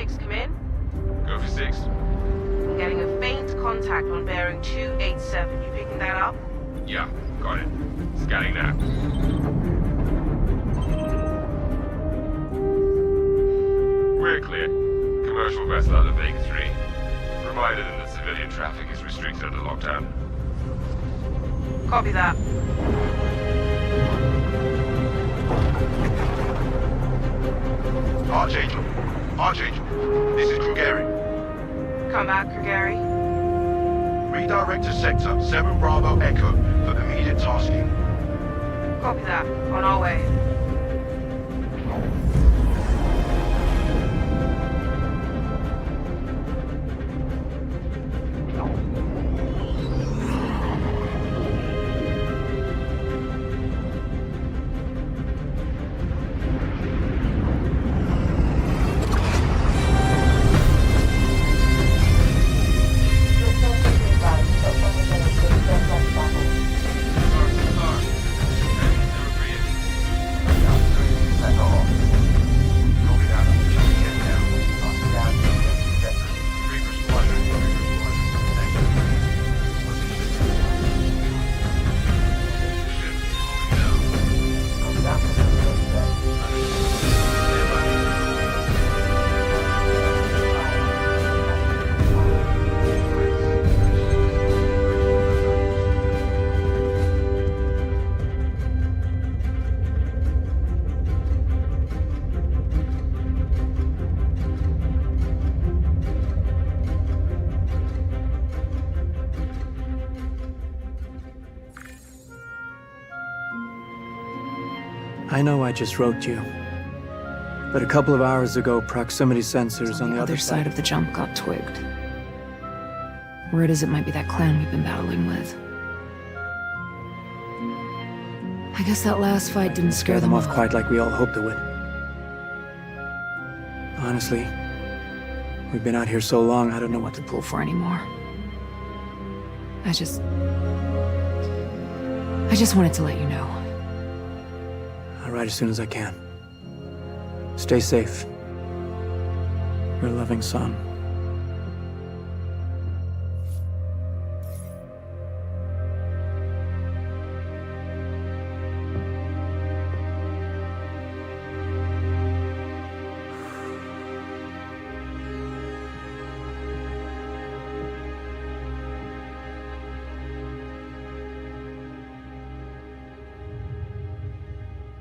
6, come in. Go for 6. I'm getting a faint contact on bearing 287. You picking that up? Yeah, got it. Scanning now. We're clear. Commercial vessel out of Vega 3. Reminder that civilian traffic is restricted under lockdown. Copy that. Archangel. Archangel. This is Krugeri. Come back, Krugeri. Redirect to Sector 7 Bravo Echo for immediate tasking. Copy that. On our way. I know I just wrote you, but a couple of hours ago, proximity sensors on the other side of the jump got twigged. Word is it might be that clan we've been battling with. I guess that last fight didn't scare them off quite like we all hoped it would. Honestly, we've been out here so long, I don't know what to pull for anymore. I just wanted to let you know. I'll write as soon as I can. Stay safe. Your loving son.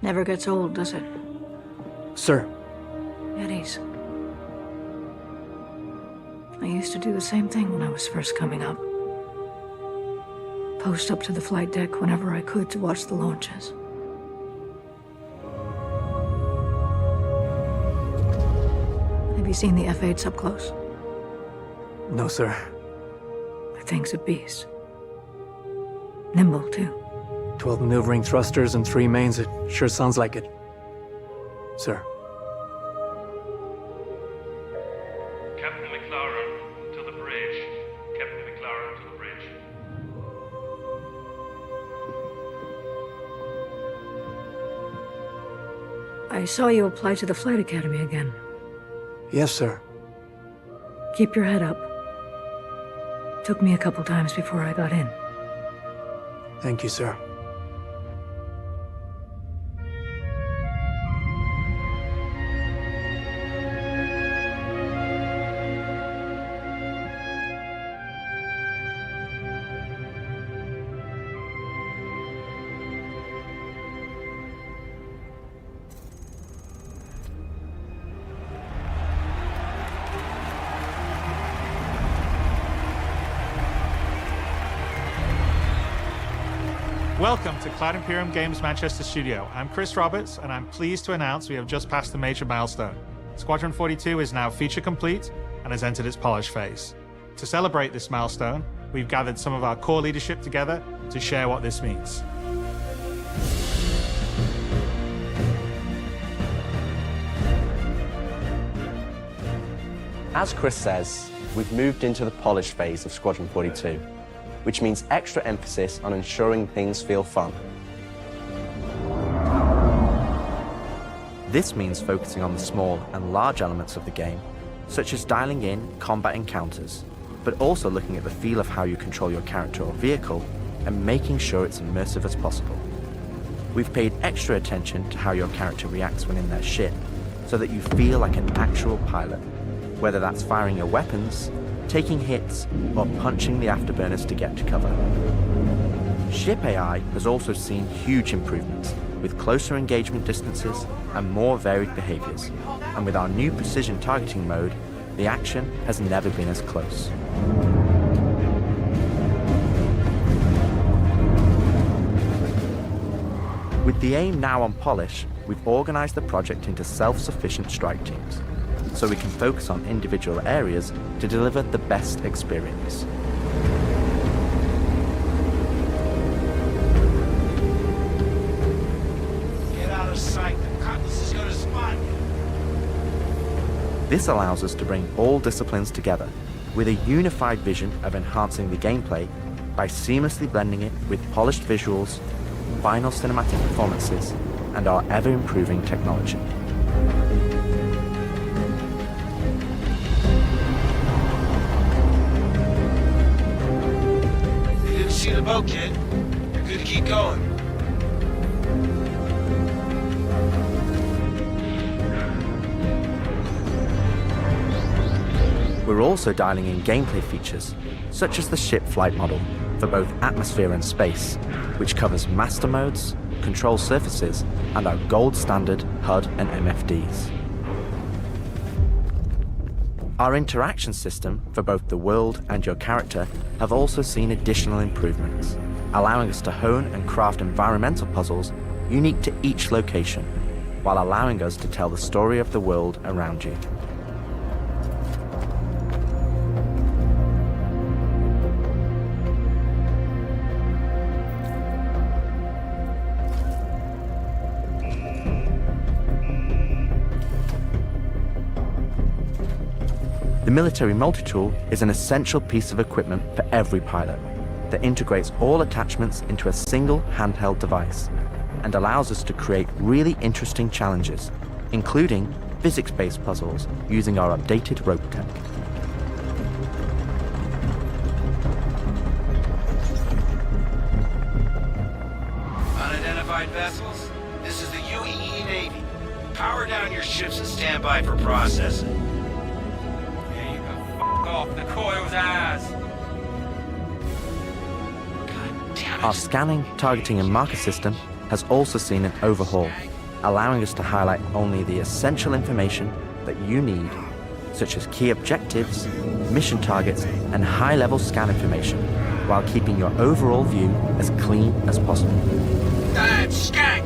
Never gets old, does it? Sir. Eddies. I used to do the same thing when I was first coming up. Post up to the flight deck whenever I could to watch the launches. Have you seen the F-8s up close? No, sir. The thing's a beast. Nimble, too. 12 maneuvering thrusters and 3 mains. It sure sounds like it. Sir. Captain McLaren to the bridge. Captain McLaren to the bridge. I saw you apply to the Flight Academy again. Yes, sir. Keep your head up. Took me a couple times before I got in. Thank you, sir. Welcome to Cloud Imperium Games Manchester Studio. I'm Chris Roberts, and I'm pleased to announce we have just passed a major milestone. Squadron 42 is now feature complete and has entered its polish phase. To celebrate this milestone, we've gathered some of our core leadership together to share what this means. As Chris says, we've moved into the polish phase of Squadron 42, which means extra emphasis on ensuring things feel fun. This means focusing on the small and large elements of the game such as dialing in combat encounters, but also looking at the feel of how you control your character or vehicle and making sure it's immersive as possible. We've paid extra attention to how your character reacts when in their ship, so that you feel like an actual pilot, whether that's firing your weapons, taking hits, or punching the afterburners to get to cover. Ship AI has also seen huge improvements, with closer engagement distances and more varied behaviors, and with our new precision targeting mode, the action has never been as close. With the aim now on polish, we've organized the project into self-sufficient strike teams, so we can focus on individual areas to deliver the best experience. Get out of sight, the cutlass is gonna spot you. This allows us to bring all disciplines together with a unified vision of enhancing the gameplay by seamlessly blending it with polished visuals, final cinematic performances, and our ever-improving technology. You didn't see the boat, kid. You're good to keep going. We're also dialing in gameplay features, such as the ship flight model, for both atmosphere and space, which covers master modes, control surfaces, and our gold standard HUD and MFDs. Our interaction system for both the world and your character have also seen additional improvements, allowing us to hone and craft environmental puzzles unique to each location, while allowing us to tell the story of the world around you. The military multi-tool is an essential piece of equipment for every pilot that integrates all attachments into a single handheld device and allows us to create really interesting challenges, including physics-based puzzles using our updated rope tech. Unidentified vessels? This is the UEE Navy. Power down your ships and stand by for processing. Off the coil's ass. Our scanning, targeting, and marker system has also seen an overhaul, allowing us to highlight only the essential information that you need, such as key objectives, mission targets, and high-level scan information, while keeping your overall view as clean as possible. Damn skank!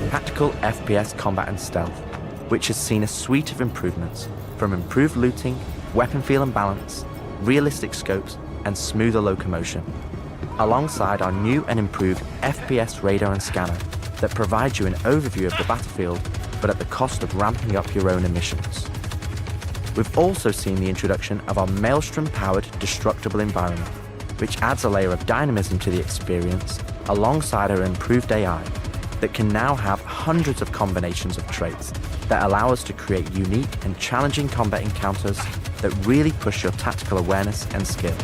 Tactical FPS combat and stealth, which has seen a suite of improvements, from improved looting, weapon feel and balance, realistic scopes, and smoother locomotion, alongside our new and improved FPS radar and scanner that provides you an overview of the battlefield, but at the cost of ramping up your own emissions. We've also seen the introduction of our Maelstrom-powered destructible environment, which adds a layer of dynamism to the experience, alongside our improved AI, that can now have hundreds of combinations of traits that allow us to create unique and challenging combat encounters that really push your tactical awareness and skill.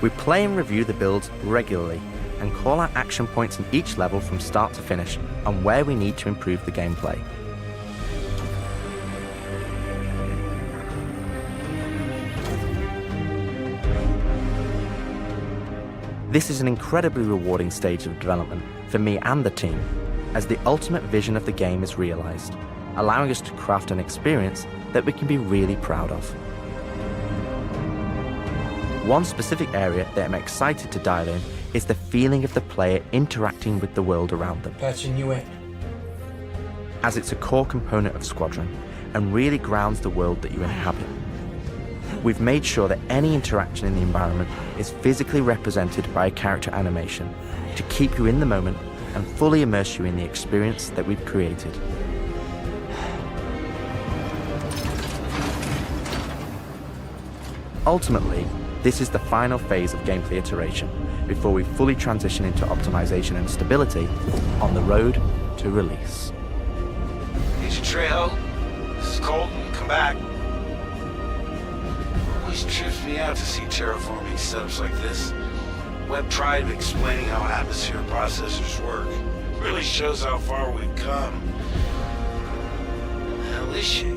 We play and review the builds regularly and call out action points in each level from start to finish and where we need to improve the gameplay. This is an incredibly rewarding stage of development for me and the team, as the ultimate vision of the game is realized, allowing us to craft an experience that we can be really proud of. One specific area that I'm excited to dial in is the feeling of the player interacting with the world around them. Patching you in. As it's a core component of Squadron and really grounds the world that you inhabit. We've made sure that any interaction in the environment is physically represented by a character animation to keep you in the moment and fully immerse you in the experience that we've created. Ultimately, this is the final phase of gameplay iteration before we fully transition into optimization and stability on the road to release. Need your trail? This is Colton. Come back. Always trips me out to see terraforming setups like this. Web pride of explaining how atmosphere processors work. Really shows how far we've come. Where the hell is she?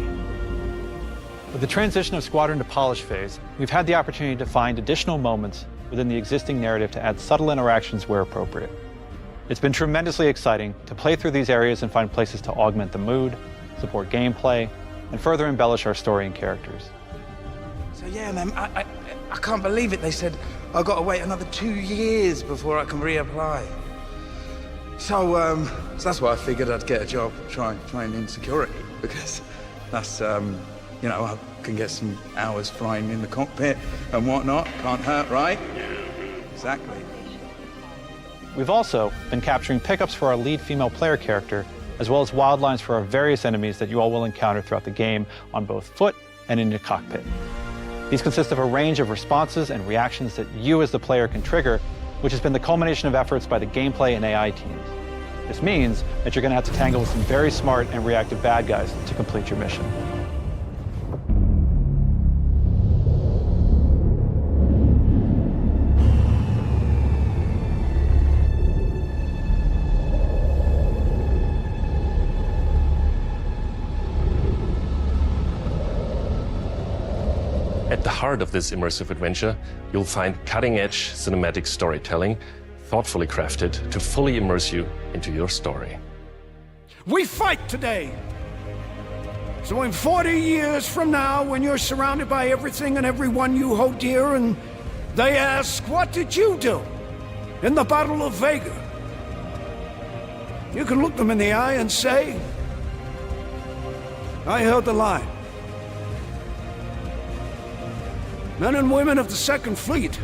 With the transition of Squadron to polish phase, we've had the opportunity to find additional moments within the existing narrative to add subtle interactions where appropriate. It's been tremendously exciting to play through these areas and find places to augment the mood, support gameplay, and further embellish our story and characters. So yeah, man, I can't believe it. They said I've got to wait another 2 years before I can reapply. So that's why I figured I'd get a job trying in security, because that's, you know, I can get some hours flying in the cockpit and whatnot. Can't hurt, right? Exactly. We've also been capturing pickups for our lead female player character, as well as wildlines for our various enemies that you all will encounter throughout the game on both foot and in your cockpit. These consist of a range of responses and reactions that you as the player can trigger, which has been the culmination of efforts by the gameplay and AI teams. This means that you're going to have to tangle with some very smart and reactive bad guys to complete your mission. At the heart of this immersive adventure, you'll find cutting-edge cinematic storytelling, thoughtfully crafted to fully immerse you into your story. We fight today! So in 40 years from now, when you're surrounded by everything and everyone you hold dear, and they ask, what did you do in the Battle of Vega? You can look them in the eye and say, I held the line. Men and women of the Second Fleet,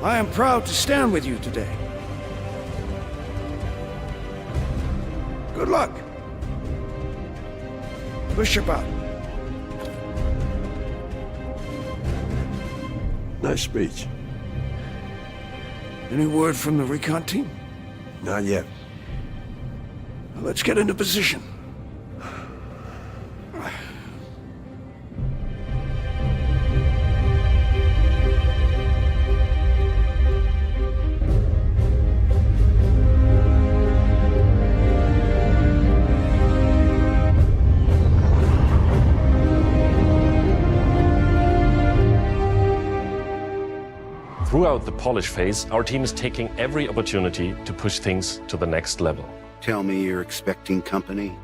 I am proud to stand with you today. Good luck. Push your button. Nice speech. Any word from the recon team? Not yet. Well, let's get into position. Throughout the polish phase, our team is taking every opportunity to push things to the next level. Tell me you're expecting company?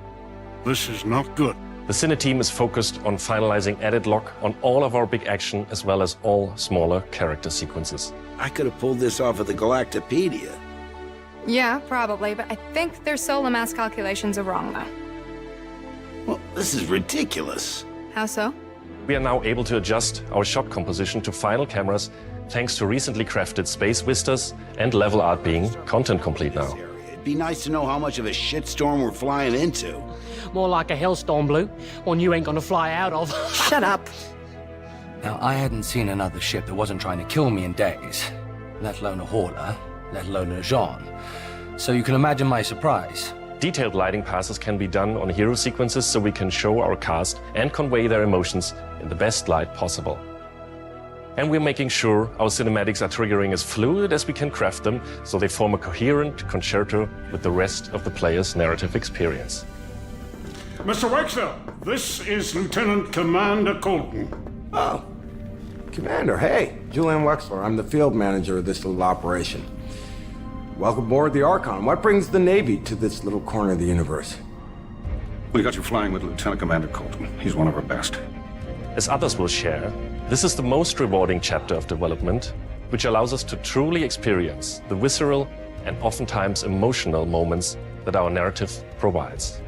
This is not good. The Cine team is focused on finalizing edit lock on all of our big action as well as all smaller character sequences. I could have pulled this off of the Galactopedia. Yeah, probably, but I think their solar mass calculations are wrong, though. Well, this is ridiculous. How so? We are now able to adjust our shot composition to final cameras thanks to recently crafted space vistas and level art being content complete now. It'd be nice to know how much of a shitstorm we're flying into. More like a hellstorm, Blue. One you ain't gonna fly out of. Shut up. Now, I hadn't seen another ship that wasn't trying to kill me in days, let alone a hauler, let alone a Jean. So you can imagine my surprise. Detailed lighting passes can be done on hero sequences so we can show our cast and convey their emotions in the best light possible. And we're making sure our cinematics are triggering as fluid as we can craft them, so they form a coherent concerto with the rest of the player's narrative experience. Mr. Wexler, this is Lieutenant Commander Colton. Oh, Commander, hey. Julian Wexler, I'm the field manager of this little operation. Welcome aboard the Archon. What brings the Navy to this little corner of the universe? We got you flying with Lieutenant Commander Colton. He's one of our best. As others will share, this is the most rewarding chapter of development, which allows us to truly experience the visceral and oftentimes emotional moments that our narrative provides.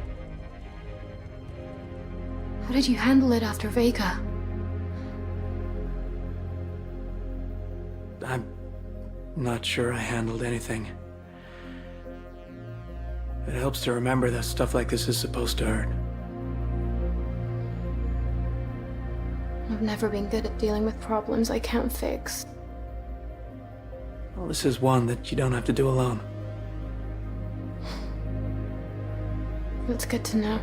How did you handle it after Vega? I'm not sure I handled anything. It helps to remember that stuff like this is supposed to hurt. I've never been good at dealing with problems I can't fix. Well, this is one that you don't have to do alone. That's good to know.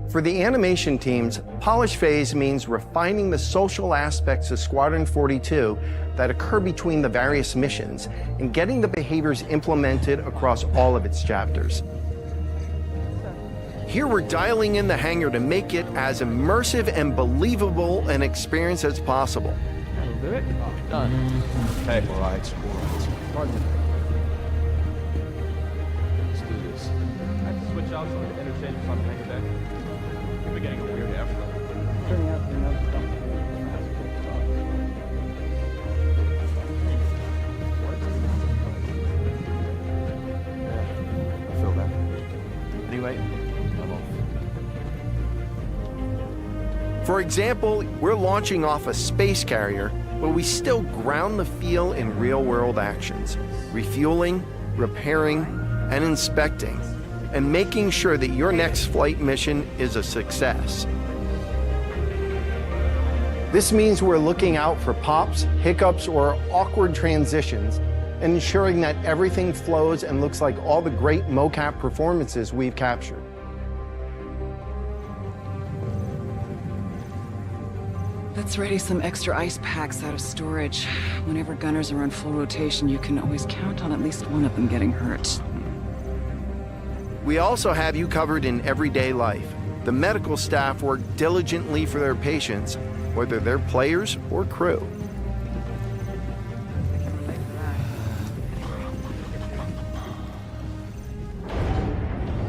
For the animation teams, polish phase means refining the social aspects of Squadron 42 that occur between the various missions and getting the behaviors implemented across all of its chapters. Here we're dialing in the hangar to make it as immersive and believable an experience as possible. That'll do it. Oh, done. Okay. All right. Pardon. Let's do this. I have to switch out some of the interchange on the hangar deck. We're getting a weird airflow. Turning out the other stuff. Yeah, I feel that. Anyway, I'm off. For example, we're launching off a space carrier, but we still ground the feel in real-world actions, refueling, repairing, and inspecting, and making sure that your next flight mission is a success. This means we're looking out for pops, hiccups, or awkward transitions, and ensuring that everything flows and looks like all the great mocap performances we've captured. Let's ready some extra ice packs out of storage. Whenever gunners are on full rotation, you can always count on at least one of them getting hurt. We also have you covered in everyday life. The medical staff work diligently for their patients, whether they're players or crew.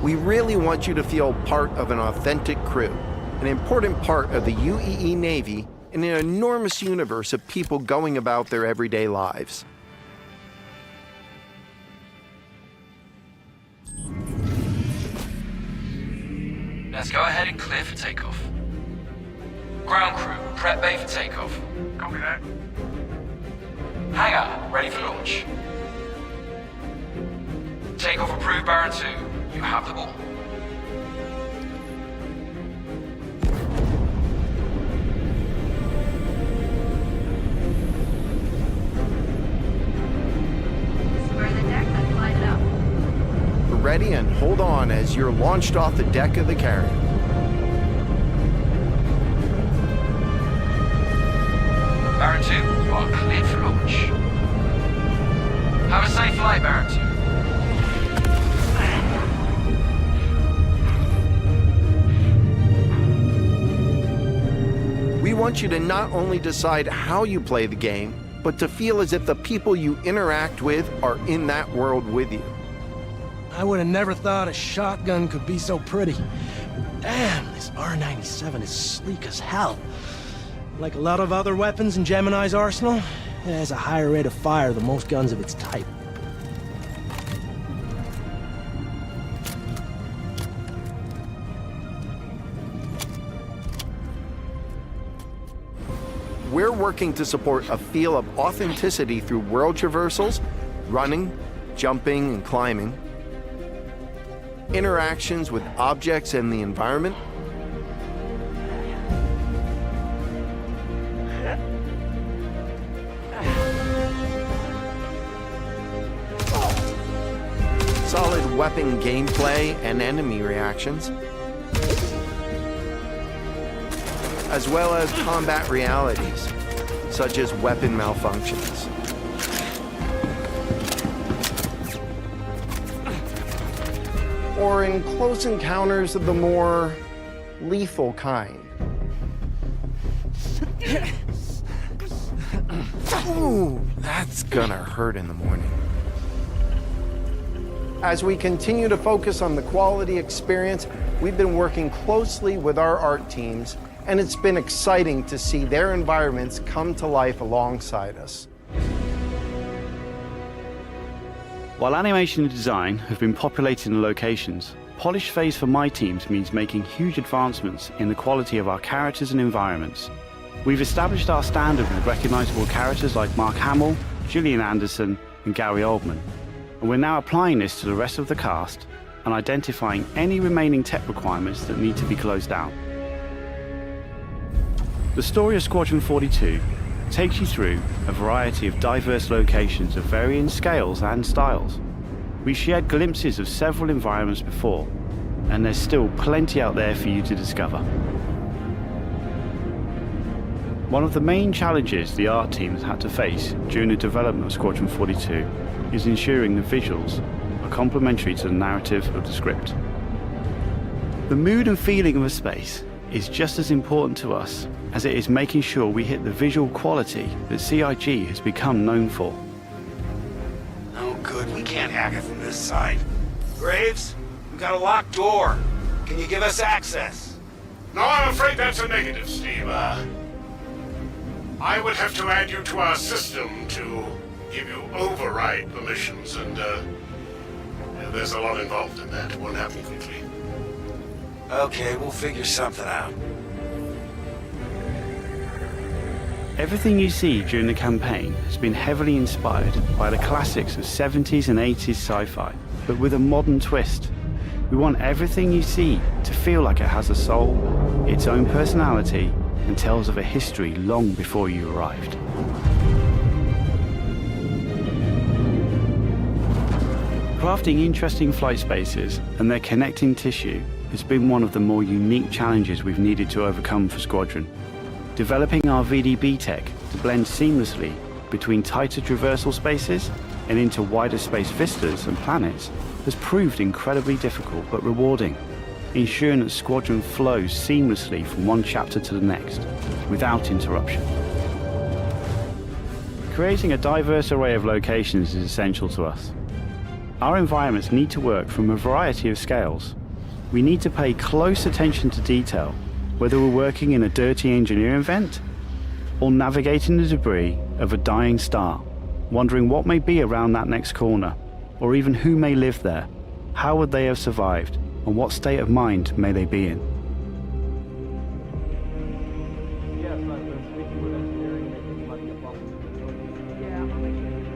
We really want you to feel part of an authentic crew, an important part of the UEE Navy in an enormous universe of people going about their everyday lives. Let's go ahead and clear for takeoff. Ground crew, prep bay for takeoff. Copy that. Hangar, ready for launch. Takeoff approved, Baron 2. You have the ball. Ready and hold on as you're launched off the deck of the carrier. Baron 2, you are cleared for launch. Have a safe flight, Baron 2. We want you to not only decide how you play the game, but to feel as if the people you interact with are in that world with you. I would have never thought a shotgun could be so pretty. Damn, this R97 is sleek as hell. Like a lot of other weapons in Gemini's arsenal, it has a higher rate of fire than most guns of its type. We're working to support a feel of authenticity through world traversals, running, jumping, and climbing, interactions with objects and the environment, solid weapon gameplay and enemy reactions, as well as combat realities, such as weapon malfunctions. Or in close encounters of the more lethal kind. Ooh, that's gonna hurt in the morning. As we continue to focus on the quality experience, we've been working closely with our art teams, and it's been exciting to see their environments come to life alongside us. While animation and design have been populating the locations, polish phase for my teams means making huge advancements in the quality of our characters and environments. We've established our standard with recognizable characters like Mark Hamill, Gillian Anderson, and Gary Oldman, and we're now applying this to the rest of the cast and identifying any remaining tech requirements that need to be closed out. The story of Squadron 42 takes you through a variety of diverse locations of varying scales and styles. We shared glimpses of several environments before, and there's still plenty out there for you to discover. One of the main challenges the art team has had to face during the development of Squadron 42 is ensuring the visuals are complementary to the narrative of the script. The mood and feeling of a space is just as important to us as it is making sure we hit the visual quality that CIG has become known for. Oh, good. We can't hack it from this side. Graves, we got a locked door. Can you give us access? No, I'm afraid that's a negative, Steve. I would have to add you to our system to give you override permissions, and there's a lot involved in that. It won't happen quickly. Okay, we'll figure something out. Everything you see during the campaign has been heavily inspired by the classics of 70s and 80s sci-fi, but with a modern twist. We want everything you see to feel like it has a soul, its own personality, and tells of a history long before you arrived. Crafting interesting flight spaces and their connecting tissue has been one of the more unique challenges we've needed to overcome for Squadron. Developing our VDB tech to blend seamlessly between tighter traversal spaces and into wider space vistas and planets has proved incredibly difficult but rewarding, ensuring that Squadron flows seamlessly from one chapter to the next, without interruption. Creating a diverse array of locations is essential to us. Our environments need to work from a variety of scales. We need to pay close attention to detail, whether we're working in a dirty engineering vent or navigating the debris of a dying star, wondering what may be around that next corner, or even who may live there, how would they have survived, and what state of mind may they be in. Yes, I've been speaking with engineering, making money above the facility. Yeah, I'll make sure you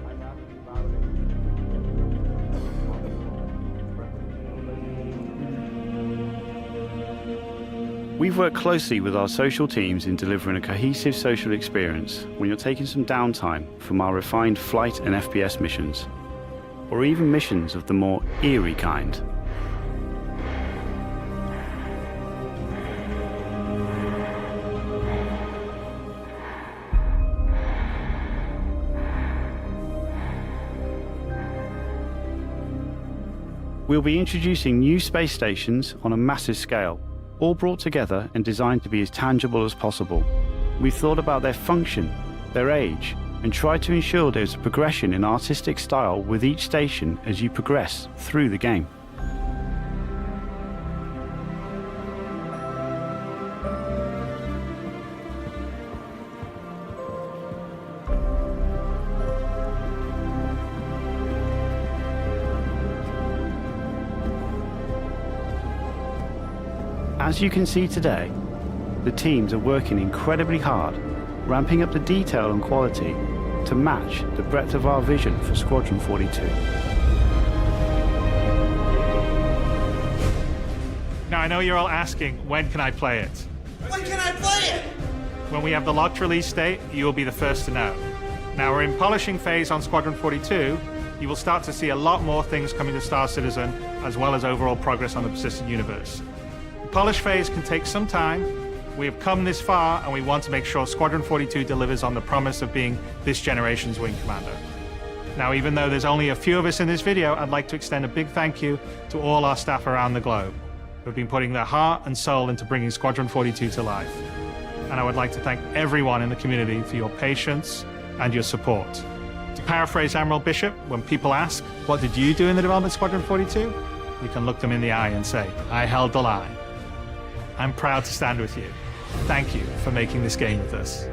I've asked about it. We've worked closely with our social teams in delivering a cohesive social experience when you're taking some downtime from our refined flight and FPS missions, or even missions of the more eerie kind. We'll be introducing new space stations on a massive scale, all brought together and designed to be as tangible as possible. We've thought about their function, their age, and tried to ensure there's a progression in artistic style with each station as you progress through the game. As you can see today, the teams are working incredibly hard, ramping up the detail and quality to match the breadth of our vision for Squadron 42. Now, I know you're all asking, when can I play it? When can I play it? When we have the locked release date, you will be the first to know. Now, we're in polishing phase on Squadron 42. You will start to see a lot more things coming to Star Citizen, as well as overall progress on the persistent universe. polish phase can take some time. We have come this far, and we want to make sure Squadron 42 delivers on the promise of being this generation's wing commander. Now, even though there's only a few of us in this video, I'd like to extend a big thank you to all our staff around the globe who have been putting their heart and soul into bringing Squadron 42 to life. And I would like to thank everyone in the community for your patience and your support. To paraphrase Admiral Bishop, when people ask, what did you do in the development of Squadron 42? You can look them in the eye and say, I held the line. I'm proud to stand with you. Thank you for making this game with us.